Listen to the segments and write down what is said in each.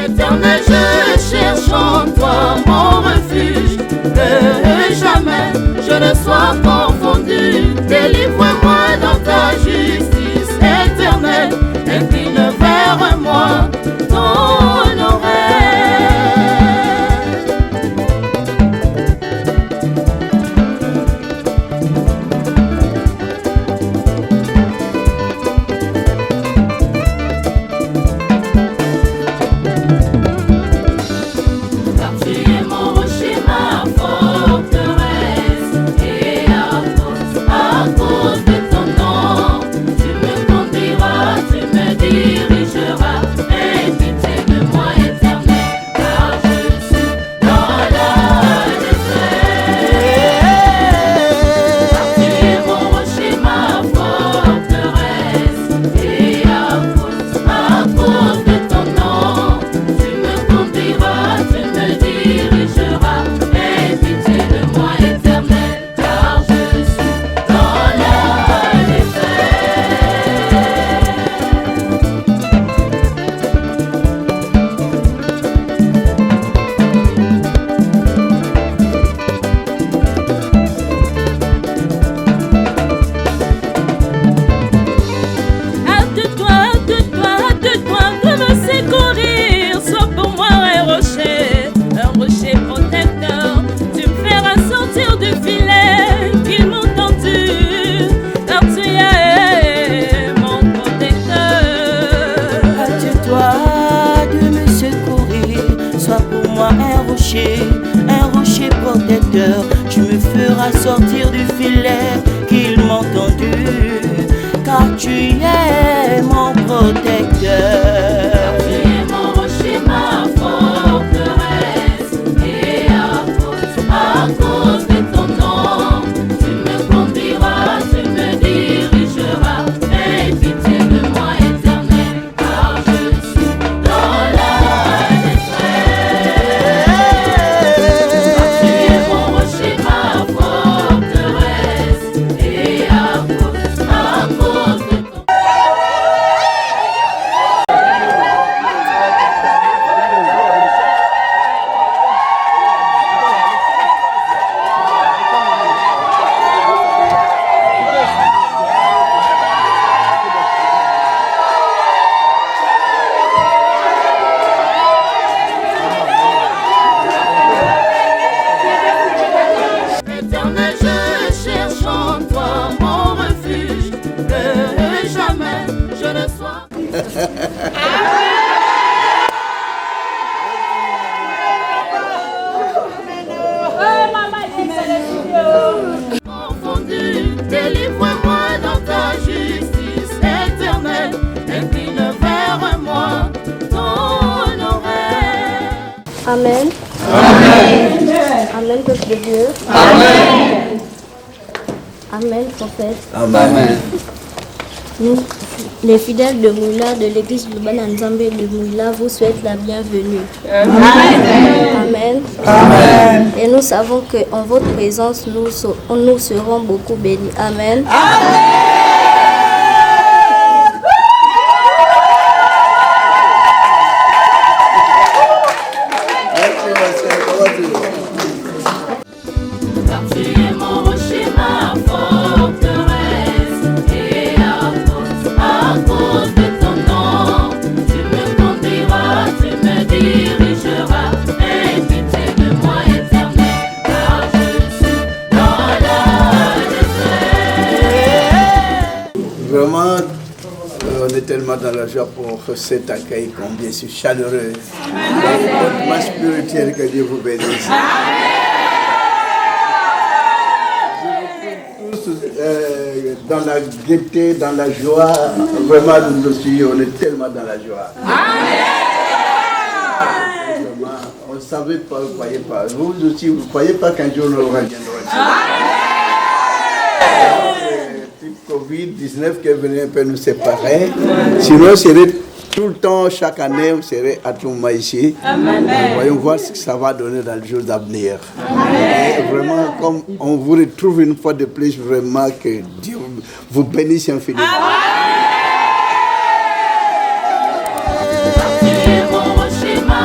Éternel, je cherche en toi mon refuge, que jamais je ne sois confondu. Délivre-moi dans ta justice éternelle, incline vers moi ton oreille. Un rocher protecteur, tu me feras sortir du filet qu'ils m'ont tendu, car tu es mon protecteur. Car tu es mon rocher, ma forteresse, et à cause de ton nom, tu me conduiras, tu me dirigeras. Aie pitié de moi, Éternel, car je suis dans la détresse. Car tu es mon rocher, ma forteresse, et à cause de ton nom. Éternel, je cherche en toi mon refuge, que jamais je ne sois confondu. Délivre-moi dans ta justice éternelle, incline vers moi ton oreille. Amen. Amen, peuple de Dieu. Amen. Amen, prophète. Amen. Nous, les fidèles de Moula, de l'église Luban Nzambe de Moula, vous souhaitent la bienvenue. Amen. Amen. Et nous savons qu'en votre présence, nous serons beaucoup bénis. Amen. Car tu es mon rocher, ma forteresse, et à cause de ton nom, tu me conduiras, tu me dirigeras. Aie pitié de moi, Éternel, car je suis dans la détresse. Vraiment, on est tellement dans la joie pour cet accueil combien si chaleureux. Votre main spirituelle, que Dieu vous bénisse. Dans la gaieté, dans la joie, vraiment nous aussi, on est tellement dans la joie. Vraiment, on ne savait pas, vous ne croyez pas. Vous aussi, vous ne croyez pas qu'un jour nous reviendrons. Covid-19 qui est venu un peu nous séparer. Sinon, serait tout le temps, chaque année, on serait à Touma ici. Voyons voir ce que ça va donner dans les jours à venir. Et vraiment, comme on vous retrouve une fois de plus, vraiment que Dieu vous bénisse infiniment. Tu es mon rocher, ma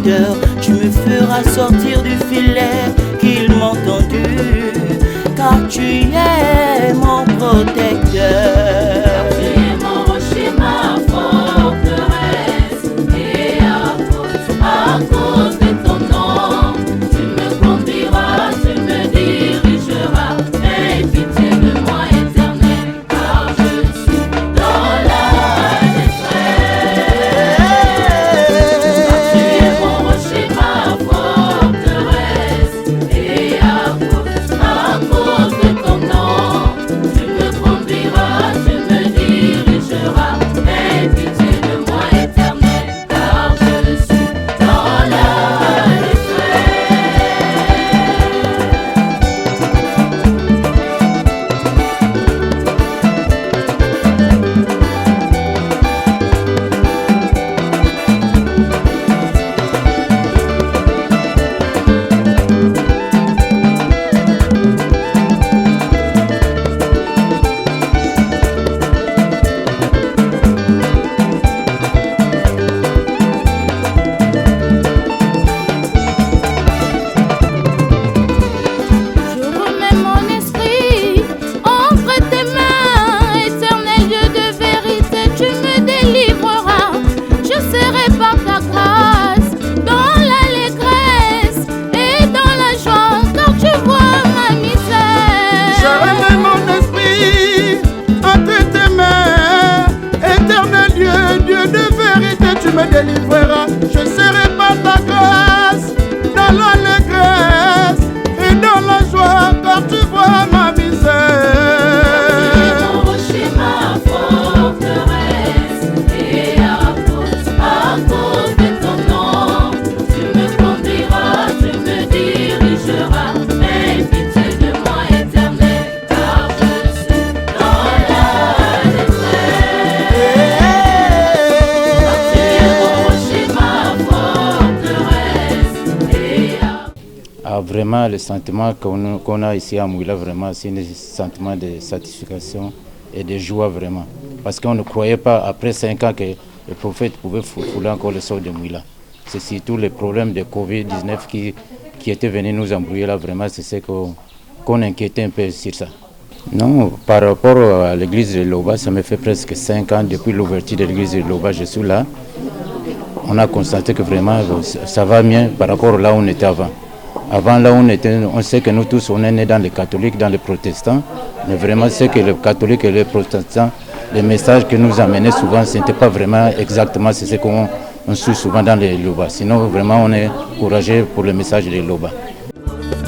protecteur. Tu me feras sortir du filet qu'ils m'ont tendu, car tu es mon protecteur. Tu es mon rocher, ma forteresse, et à cause de ton nom, tu me conduiras, tu me dirigeras. Aie pitié de moi, Éternel, car je suis dans la détresse. Tu es mon rocher, ma forteresse, et à cause de ton nom, tu me conduiras, tu me dirigeras. Aie pitié de moi, Éternel, car je suis dans la détresse. Je remets mon esprit entre tes mains, Éternel Dieu de vérité, tu me délivreras. Je serai par ta grâce dans l'allégresse et dans la joie, car tu vois ma misère. Je remets mon esprit entre tes mains, Éternel Dieu, Dieu de vérité, tu me délivreras. Je serai par ta grâce dans l'allégresse et dans la joie, car tu vois ma misère. Mon rocher, ma forteresse, et à cause de ton nom, tu me conduiras, tu me dirigeras. Aie pitié de moi, Éternel, car je suis dans la détresse. Tu es mon rocher, ma forteresse, et Vraiment, le sentiment qu'on a ici à Mouila, vraiment, c'est un sentiment de satisfaction et de joie, vraiment. Parce qu'on ne croyait pas, après 5 ans, que le prophète pouvait fouler encore le sort de Mouila. C'est surtout le problème de Covid-19 qui était venu nous embrouiller là, vraiment, c'est ce qu'on inquiétait un peu sur ça. Non, par rapport à l'église de Loba, ça me fait presque 5 ans depuis l'ouverture de l'église de Loba, je suis là. On a constaté que vraiment, ça va mieux par rapport à là où on était avant. Avant, là où on était, on sait que nous tous, on est nés dans les catholiques, dans les protestants. Mais vraiment, c'est que les catholiques et les protestants, les messages que nous amenaient souvent, ce n'était pas vraiment exactement ce qu'on suit souvent dans les Loba. Sinon, vraiment, on est encouragé pour le message des Loba.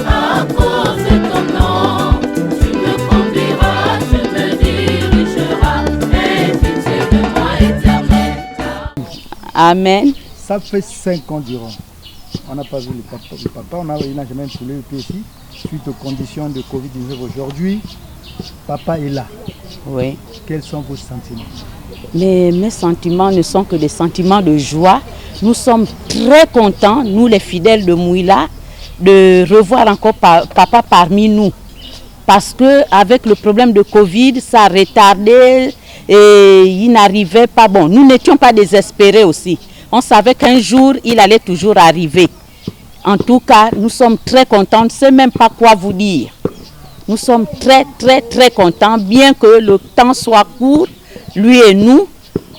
à cause de ton nom, tu me conduiras, tu me dirigeras. Aie pitié de moi, Éternel, car Amen. Ça fait 5 ans durant. On n'a pas vu le papa, il n'a jamais foulé le pied ici, suite aux conditions de Covid-19 aujourd'hui. Papa est là. Oui. Quels sont vos sentiments? Mais mes sentiments ne sont que des sentiments de joie. Nous sommes très contents, nous les fidèles de Mouila, de revoir encore papa parmi nous. Parce qu'avec le problème de Covid, ça a retardé et il n'arrivait pas. Bon, nous n'étions pas désespérés aussi. On savait qu'un jour, il allait toujours arriver. En tout cas, nous sommes très contents. On ne sait même pas quoi vous dire. Nous sommes très, très, très contents, bien que le temps soit court, lui et nous.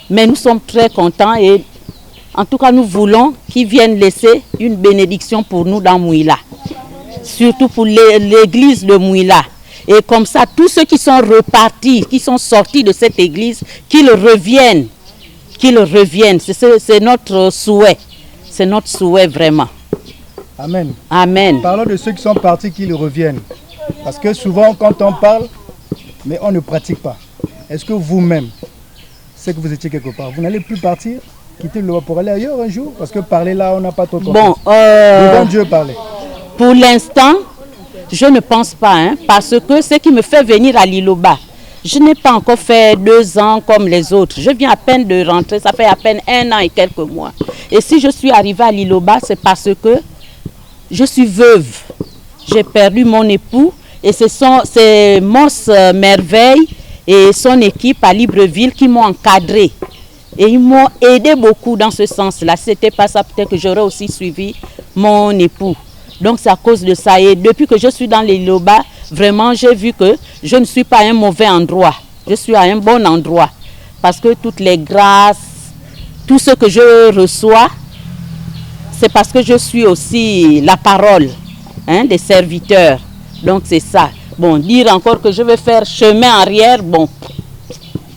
Mais nous sommes très contents et en tout cas, nous voulons qu'il vienne laisser une bénédiction pour nous dans Mouila. Surtout pour l'église de Mouila. Et comme ça, tous ceux qui sont repartis, qui sont sortis de cette église, qu'ils reviennent. Qu'ils reviennent. C'est notre souhait. C'est notre souhait vraiment. Amen. Amen. Parlons de ceux qui sont partis, qu'ils reviennent. Parce que souvent, quand on parle, mais on ne pratique pas. Est-ce que vous-même, c'est que vous étiez quelque part, vous n'allez plus partir, quitter le pour aller ailleurs un jour? Parce que parler là, on n'a pas trop compris. Bon, devant Dieu parler. Pour l'instant, je ne pense pas, hein, parce que ce qui me fait venir à Liloba, je n'ai pas encore fait 2 ans comme les autres. Je viens à peine de rentrer, ça fait à peine 1 an et quelques mois. Et si je suis arrivée à Liloba, c'est parce que je suis veuve. J'ai perdu mon époux et c'est Mons Merveille et son équipe à Libreville qui m'ont encadrée. Et ils m'ont aidé beaucoup dans ce sens-là. Si c'était pas ça, peut-être que j'aurais aussi suivi mon époux. Donc c'est à cause de ça. Et depuis que je suis dans les Liloba, vraiment j'ai vu que je ne suis pas à un mauvais endroit. Je suis à un bon endroit. Parce que toutes les grâces, tout ce que je reçois, c'est parce que je suis aussi la parole des serviteurs. Donc c'est ça. Bon, dire encore que je vais faire chemin arrière, bon,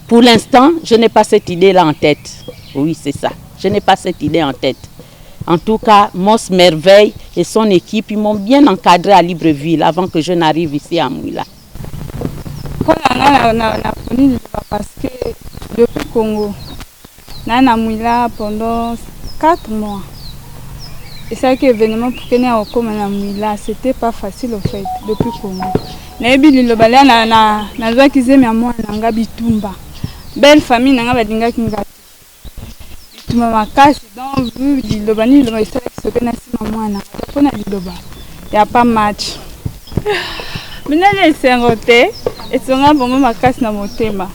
pour l'instant, je n'ai pas cette idée-là en tête. Oui, c'est ça. Je n'ai pas cette idée en tête. En tout cas, Moss Merveille et son équipe, ils m'ont bien encadré à Libreville avant que je n'arrive ici à Mouila. Parce que depuis Congo, je suis à Mouila pendant 4 mois. Et c'est que l'événement pour que nous comme à Mouila, c'était pas facile au fait depuis Congo. Nayebi liloba na nazwa kizemi ya mwana nga bitumba. Belle famille nanga badinga kinga. Bitumba makasi donc vu liloba ni liloba isala kisoke na sima mwana. Pona liloba. Ya pas match. Mina le sengote etonga bomba makasi na motema.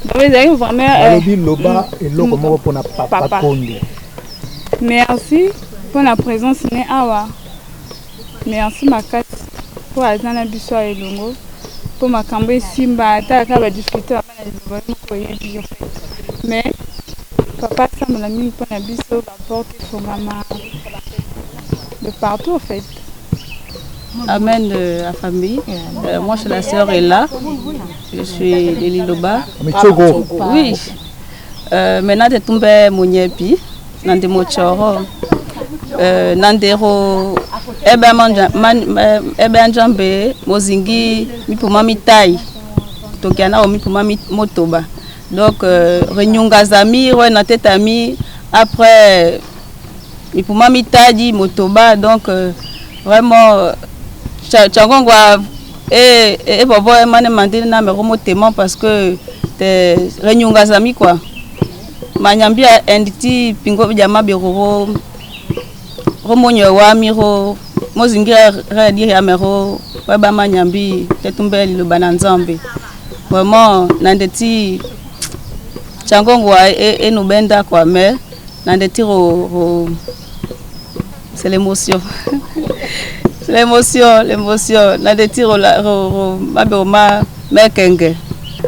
Donc ezali vraiment liloba eloko moko pona papa Konde. Merci pour la présence né awa. Merci makasi. Pour Azana Bisswa et Longo, pour ma cambrée Simba, t'as qu'à discuter avec les mais papa, ça me l'a mis pour la bisso, porte son maman de partout en fait. Amen de la famille. Moi, je suis la sœur Ella. Je suis de Liloba. Oui. Maintenant, je suis tombée mon yepi, dans des mochoro. Nandero ebe njambe mozingi mipuma mitai tokiana o mipuma motoba donc renyunga zami ouais na tête ami après mipuma mitadi motoba donc vraiment changongwa et bobo mane mandine na me remotema parce que te renyunga zami quoi manyambia enditi pingo jama biroro romonyo wa miro mozingira dire amero weba manyambi tetumbeli lobana nzambe vraiment nandeti changongwa et nous benda quoi mais nandeti c'est l'émotion c'est l'émotion nandeti maboma mekenge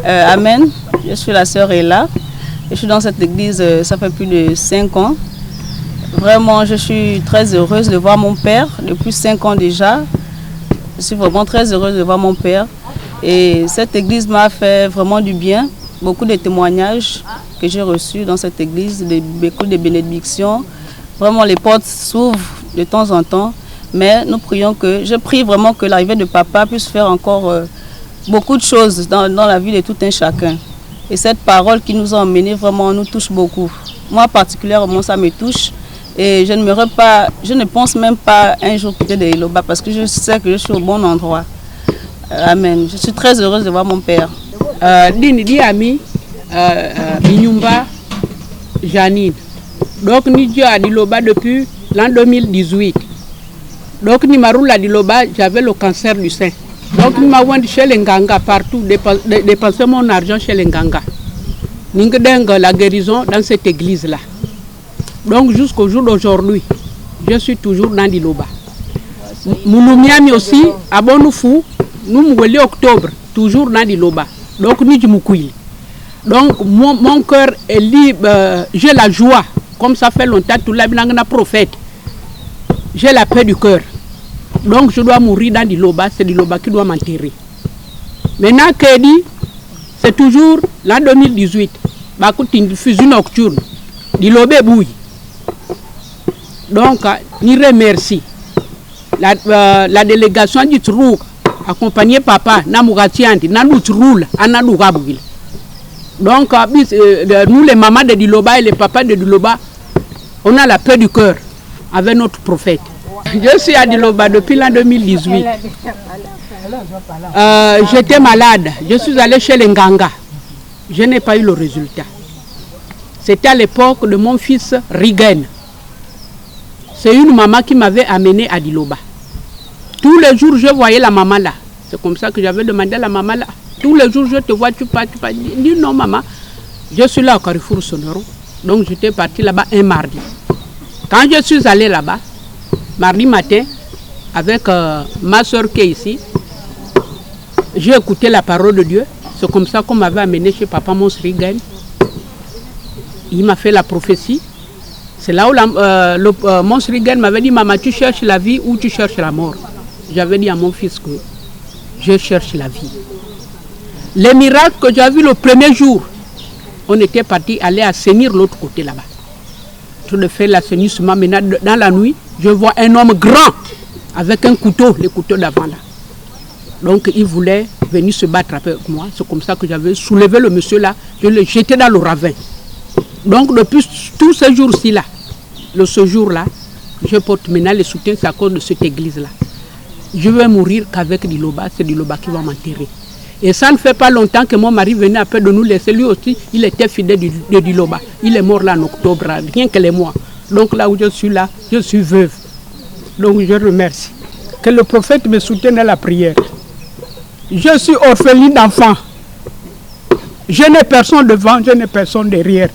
amen. Je suis la sœur Ella. Je suis dans cette église ça fait plus de 5 ans. Vraiment, je suis très heureuse de voir mon père depuis 5 ans déjà. Je suis vraiment très heureuse de voir mon père. Et cette église m'a fait vraiment du bien. Beaucoup de témoignages que j'ai reçus dans cette église, beaucoup de bénédictions. Vraiment, les portes s'ouvrent de temps en temps. Mais nous prions je prie vraiment que l'arrivée de papa puisse faire encore beaucoup de choses dans la vie de tout un chacun. Et cette parole qui nous a emmenés vraiment nous touche beaucoup. Moi particulièrement, ça me touche. Et je ne pense même pas un jour quitter de Liloba parce que je sais que je suis au bon endroit. Amen. Je suis très heureuse de voir mon père. Dini ami Binyumba Janine. Donc nous à Liloba depuis l'an 2018. Donc ni maroula Liloba, j'avais le cancer du sein. Donc nous m'avons chez les Nganga partout, dépenser mon argent chez les Nganga. Ningdeng la guérison dans cette église là. Donc jusqu'au jour d'aujourd'hui, je suis toujours dans Liloba. Mouloumiami aussi, à Bonoufou, nous moulons octobre, toujours dans Liloba. Donc nous sommes. Donc mon cœur est libre, j'ai la joie, comme ça fait longtemps, tout le monde est prophète. J'ai la paix du cœur. Donc je dois mourir dans Liloba, c'est Liloba qui doit m'enterrer. Maintenant, Kédi, c'est toujours l'an 2018, une diffusion nocturne. Liloba bouille. Donc, nous remercions la délégation du Trou, accompagnée papa, Namouratiandi, Nanoutroul, Anadourabouil. Donc, nous, les mamans de Liloba et les papas de Liloba, on a la paix du cœur avec notre prophète. Je suis à Liloba depuis l'an 2018. J'étais malade, je suis allée chez les Nganga. Je n'ai pas eu le résultat. C'était à l'époque de mon fils Rigen. C'est une maman qui m'avait amené à Liloba. Tous les jours, je voyais la maman là. C'est comme ça que j'avais demandé à la maman là. Tous les jours, je te vois, tu pars. Je dis non, maman, je suis là au Carrefour Sonoro. Donc j'étais partie là-bas un mardi. Quand je suis allée là-bas, mardi matin, avec ma soeur qui est ici, j'ai écouté la parole de Dieu. C'est comme ça qu'on m'avait amené chez Papa Monsrigan. Il m'a fait la prophétie. C'est là où Monsrigan m'avait dit, maman, tu cherches la vie ou tu cherches la mort? J'avais dit à mon fils que je cherche la vie. Les miracles que j'ai vus le premier jour, on était parti aller assainir l'autre côté là-bas. Je le fais l'assainissement. Maintenant, dans la nuit, je vois un homme grand avec un couteau, le couteau d'avant là. Donc il voulait venir se battre avec moi. C'est comme ça que j'avais soulevé le monsieur là, je l'ai jeté dans le ravin. Donc depuis tous ces jours-ci là, ce jour-là, je porte maintenant le soutien, c'est à cause de cette église-là. Je vais mourir qu'avec Diloba, c'est Diloba qui va m'enterrer. Et ça ne fait pas longtemps que mon mari venait un peu de nous laisser. Lui aussi, il était fidèle de Diloba. Il est mort là en octobre, rien que les mois. Donc là où je suis là, je suis veuve. Donc je remercie. Que le prophète me soutienne dans la prière. Je suis orpheline d'enfants. Je n'ai personne devant, je n'ai personne derrière.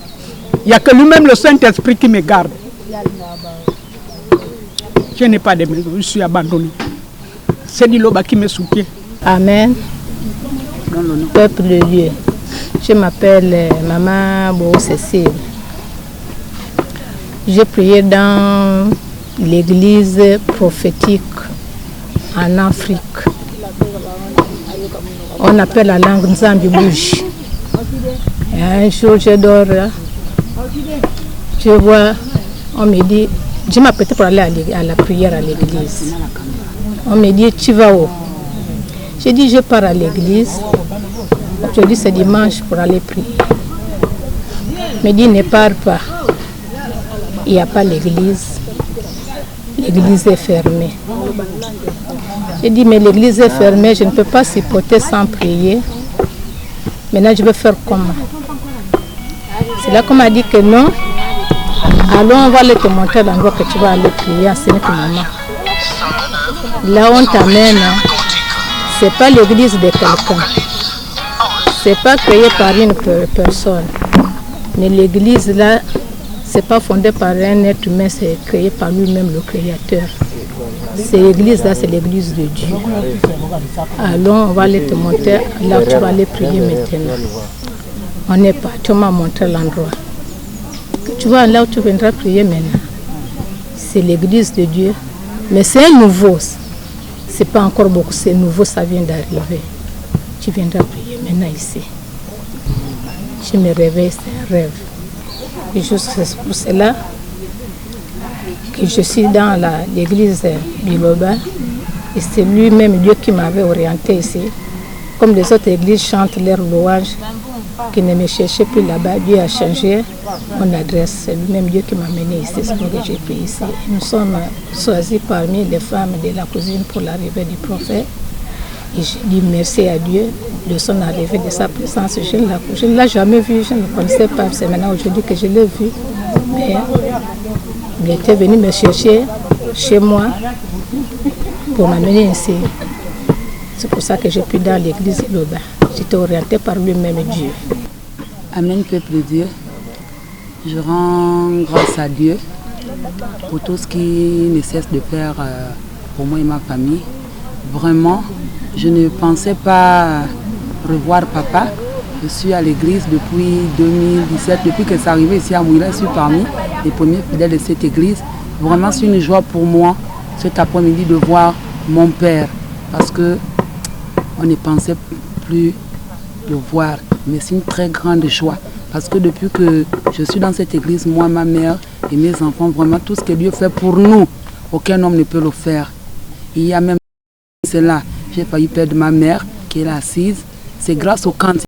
Il n'y a que lui-même, le Saint-Esprit, qui me garde. Je n'ai pas de maison, je suis abandonné. C'est Diloba qui me soutient. Amen. Peuple de Dieu, je m'appelle Maman Bo Cécile. J'ai prié dans l'église prophétique en Afrique. On appelle la langue Nzambi Bouge. Et un jour, je dors, je vois, on me dit, je m'apprêtais pour aller à la prière à l'église. On me dit, tu vas où? J'ai dit, je pars à l'église. Aujourd'hui, c'est dimanche pour aller prier. Il me dit, ne pars pas. Il n'y a pas l'église. L'église est fermée. J'ai dit, mais l'église est fermée, je ne peux pas supporter sans prier. Maintenant, je vais faire comment? C'est là qu'on m'a dit que non. Allons, on va aller te montrer l'endroit que tu vas aller prier, enseigner ta maman. Là, on t'amène. Ce n'est pas l'église de quelqu'un. Ce n'est pas créé par une personne. Mais l'église là, ce n'est pas fondé par un être humain, c'est créé par lui-même, le Créateur. Cette église là, c'est l'église de Dieu. Allons, on va aller te montrer là où tu vas aller prier maintenant. On n'est pas, tu m'as montré l'endroit. Tu vois là où tu viendras prier maintenant. C'est l'église de Dieu. Mais c'est un nouveau. C'est pas encore beaucoup, c'est nouveau, ça vient d'arriver. Tu viendras prier maintenant ici. Je me réveille, c'est un rêve. Et juste pour cela que je suis dans l'église Biloba. Et c'est lui-même Dieu qui m'avait orienté ici. Comme les autres églises chantent leurs louanges, qui ne me cherchaient plus là-bas, Dieu a changé mon adresse. C'est lui-même Dieu qui m'a mené ici, c'est pour que j'ai pris ici. Nous sommes choisis parmi les femmes de la cousine pour l'arrivée du prophète. Et je dis merci à Dieu de son arrivée, de sa présence. Je ne l'ai jamais vu, je ne le connaissais pas. C'est maintenant aujourd'hui que je l'ai vu. Mais il était venu me chercher chez moi pour m'amener ici. C'est pour ça que j'ai pu dans l'église Loba. J'étais orientée par lui-même Dieu. Amen, peuple de Dieu. Je rends grâce à Dieu pour tout ce qu'il ne cesse de faire pour moi et ma famille. Vraiment, je ne pensais pas revoir papa. Je suis à l'église depuis 2017. Depuis que c'est arrivé ici à Mouila, je suis parmi les premiers fidèles de cette église. Vraiment, c'est une joie pour moi cet après-midi de voir mon père. Parce que on ne pensait plus le voir. Mais c'est une très grande joie. Parce que depuis que je suis dans cette église, moi, ma mère et mes enfants, vraiment tout ce que Dieu fait pour nous, aucun homme ne peut le faire. Il y a même cela. J'ai failli perdre ma mère qui est là assise. C'est grâce au cantique.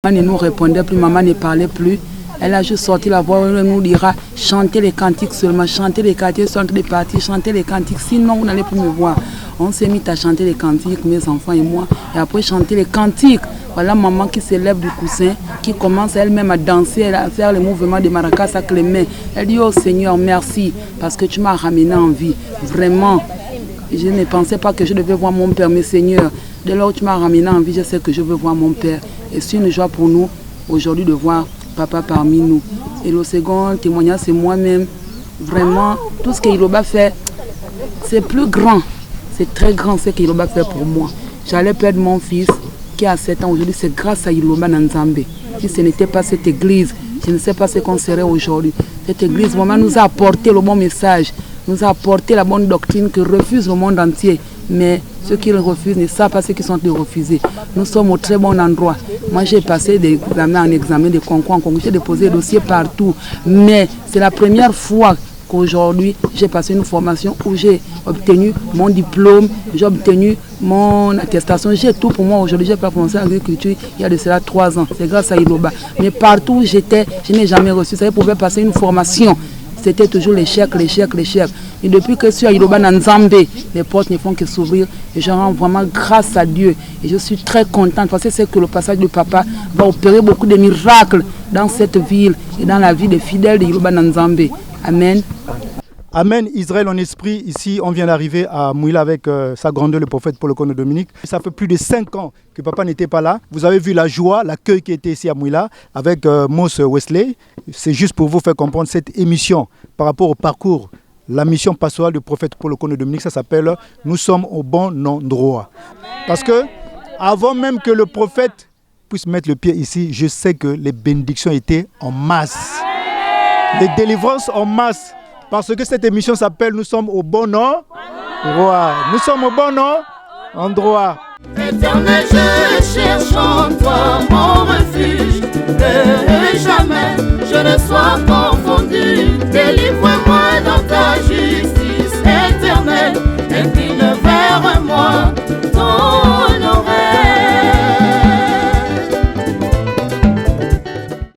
Maman ne nous répondait plus, maman ne parlait plus. Elle a juste sorti la voix, elle nous dira chantez les cantiques seulement, chantez les cantiques, sont des parties, chantez les cantiques, sinon vous n'allez plus me voir. On s'est mis à chanter les cantiques, mes enfants et moi, et après chanter les cantiques. Voilà maman qui s'élève du coussin, qui commence elle-même à danser, à faire les mouvements de maracas avec les mains. Elle dit oh Seigneur, merci, parce que tu m'as ramené en vie. Vraiment, je ne pensais pas que je devais voir mon Père, mais Seigneur, dès lors que tu m'as ramené en vie, je sais que je veux voir mon Père. Et c'est une joie pour nous aujourd'hui de voir Papa parmi nous. Et le second témoignage, c'est moi-même. Vraiment, tout ce qu'Iloba fait, c'est plus grand. C'est très grand ce qu'Iloba fait pour moi. J'allais perdre mon fils qui a 7 ans aujourd'hui. C'est grâce à Iloba Nanzambe. Si ce n'était pas cette église, je ne sais pas ce qu'on serait aujourd'hui. Cette église vraiment nous a apporté le bon message, nous a apporté la bonne doctrine que refuse le monde entier. Mais ceux qui le refusent ne savent pas ce qu'ils sont de refuser. Nous sommes au très bon endroit. Moi, j'ai passé des examens en examen, des concours en concours. J'ai déposé des dossiers partout. Mais c'est la première fois qu'aujourd'hui, j'ai passé une formation où j'ai obtenu mon diplôme, j'ai obtenu mon attestation. J'ai tout pour moi aujourd'hui. J'ai pas commencé l'agriculture il y a de cela 3 ans. C'est grâce à Iloba. Mais partout où j'étais, je n'ai jamais reçu. Ça pouvait passer une formation. C'était toujours l'échec, l'échec, l'échec. Et depuis que je suis à Iloba Nanzambe, les portes ne font que s'ouvrir. Et je rends vraiment grâce à Dieu. Et je suis très contente parce que c'est que le passage de Papa va opérer beaucoup de miracles dans cette ville et dans la vie des fidèles de Iloba Nanzambe. Amen. Amen. Israël en esprit. Ici, on vient d'arriver à Mouila avec sa grandeur, le prophète Paul Okono Dominique. Ça fait plus de 5 ans que papa n'était pas là. Vous avez vu la joie, l'accueil qui était ici à Mouila avec Moss Wesley. C'est juste pour vous faire comprendre cette émission par rapport au parcours. La mission pastorale du prophète Paul Okono Dominique, ça s'appelle « Nous sommes au bon endroit ». Parce que avant même que le prophète puisse mettre le pied ici, je sais que les bénédictions étaient en masse. Les délivrances en masse. Parce que cette émission s'appelle « Nous sommes au bon endroit ». Nous sommes au bon endroit. Éternel, je cherche en toi mon refuge, que jamais je ne sois pas